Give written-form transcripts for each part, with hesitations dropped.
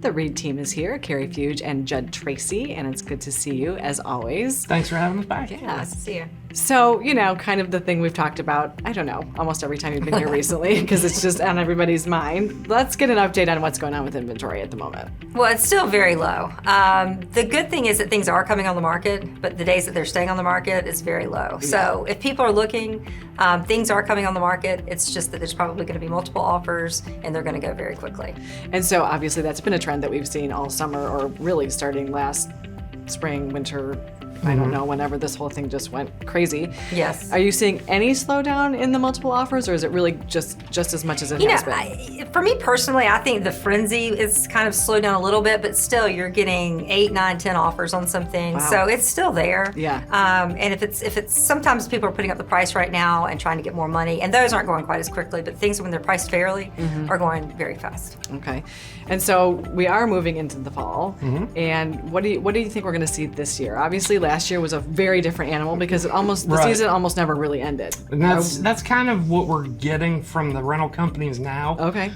The Reed team is here, Carri Fuge and Judd Tracy, and it's good to see you as always. Thanks for having us back. Yeah. Nice to see you. So, you know, kind of the thing we've talked about, I don't know, almost every time you've been here recently, because it's just on everybody's mind. Let's get an update on what's going on with inventory at the moment. Well, it's still very low. The good thing is that things are coming on the market, but the days that they're staying on the market is very low. So if people are looking, things are coming on the market. It's just that there's probably going to be multiple offers, and they're going to go very quickly. And so obviously that's been a trend that we've seen all summer, or really starting last spring, winter, I don't know, whenever this whole thing just went crazy. Yes. Are you seeing any slowdown in the multiple offers, or is it really just as much as it has been? For me personally, I think the frenzy is kind of slowed down a little bit, but still you're getting 8, 9, 10 offers on something. Wow. So it's still there. Yeah. And if it's sometimes people are putting up the price right now and trying to get more money, and those aren't going quite as quickly, but things when they're priced fairly are going very fast. Okay. And so we are moving into the fall. And what do you think we're going to see this year? Obviously last year was a very different animal because the season almost never really ended. And that's kind of what we're getting from the rental companies now. Okay.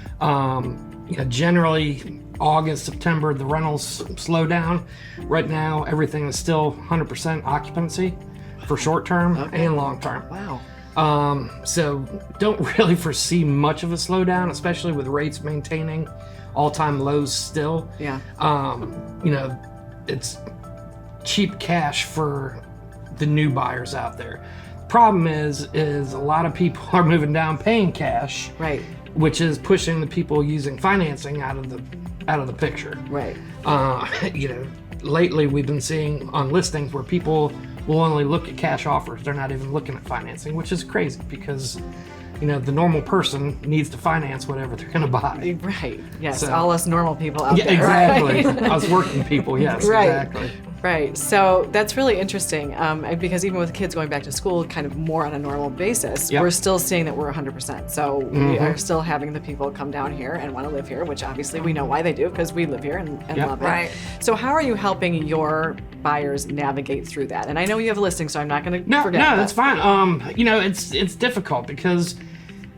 Generally August, September, the rentals slow down. Right now, everything is still 100% occupancy for short term and long term. Wow. So don't really foresee much of a slowdown, especially with rates maintaining all-time lows still. Yeah. It's cheap cash for the new buyers out there. Problem is a lot of people are moving down paying cash, Right. which is pushing the people using financing out of the picture. Right. Lately we've been seeing on listings where people will only look at cash offers. They're not even looking at financing, which is crazy because the normal person needs to finance whatever they're going to buy. Right. Yes. So- all us normal people out there. Exactly. Right? Us working people. Yes. Right. Exactly. Right. So that's really interesting because even with kids going back to school kind of more on a normal basis, we're still seeing that we're 100%. So we are still having the people come down here and want to live here, which obviously we know why they do because we live here and love it. Right. So how are you helping your buyers navigate through that? And I know you have a listing, so I'm not going to forget. No, that's fine. It's difficult because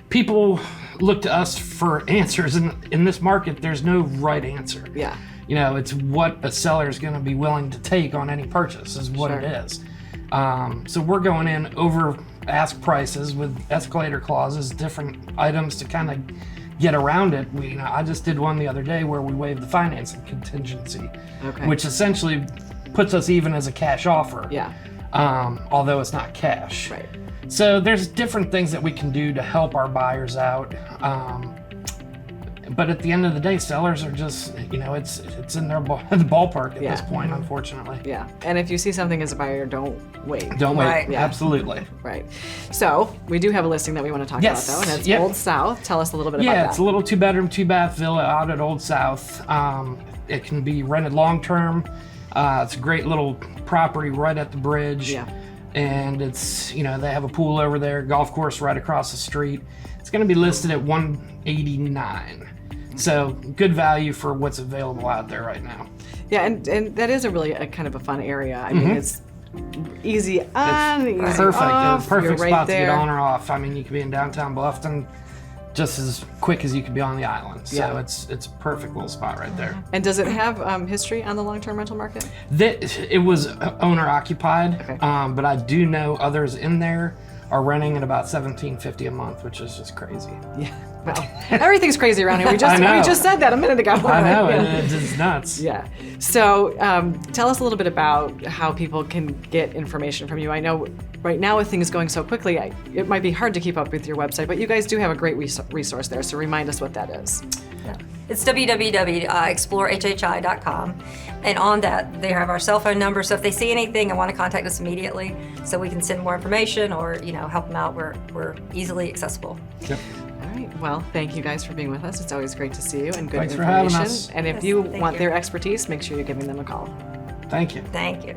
people look to us for answers, and in this market, there's no right answer. Yeah. It's what a seller is going to be willing to take on any purchase is what it is. So we're going in over ask prices with escalator clauses, different items to kind of get around it. I just did one the other day where we waived the financing contingency, which essentially puts us even as a cash offer. Yeah. Although it's not cash. Right. So there's different things that we can do to help our buyers out. But at the end of the day, sellers are just, it's in their the ballpark at this point, unfortunately. Yeah. And if you see something as a buyer, don't wait. Don't wait. Right. Yeah. Absolutely. Right. So we do have a listing that we want to talk about, though, and it's Old South. Tell us a little bit about that. Yeah, it's a little 2-bedroom, 2-bath villa out at Old South. It can be rented long-term. It's a great little property right at the bridge. Yeah. And it's, they have a pool over there, golf course right across the street. It's going to be listed at $189. So good value for what's available out there right now. Yeah, and that is a kind of a fun area. I mean, it's easy on, easy Perfect. off. A perfect You're right spot there. to get on or off. I mean, you could be in downtown Bluffton just as quick as you could be on the island. So it's a perfect little spot right there. And does it have history on the long-term rental market? It was owner occupied, Okay. but I do know others in there are renting at about $1,750 a month, which is just crazy. Yeah. Well, everything's crazy around here. We I know. just said that a minute ago. I know, Yeah. it's nuts. Yeah. So tell us a little bit about how people can get information from you. I know right now with things going so quickly, it might be hard to keep up with your website, but you guys do have a great resource there. So remind us what that is. Yeah. It's www.explorehhi.com. And on that, they have our cell phone number. So if they see anything and want to contact us immediately so we can send more information or, help them out, we're easily accessible. Yep. All right. Well, thank you guys for being with us. It's always great to see you and good Thanks for information. having us. And if Yes, you thank want you. their expertise, make sure you're giving them a call. Thank you. Thank you.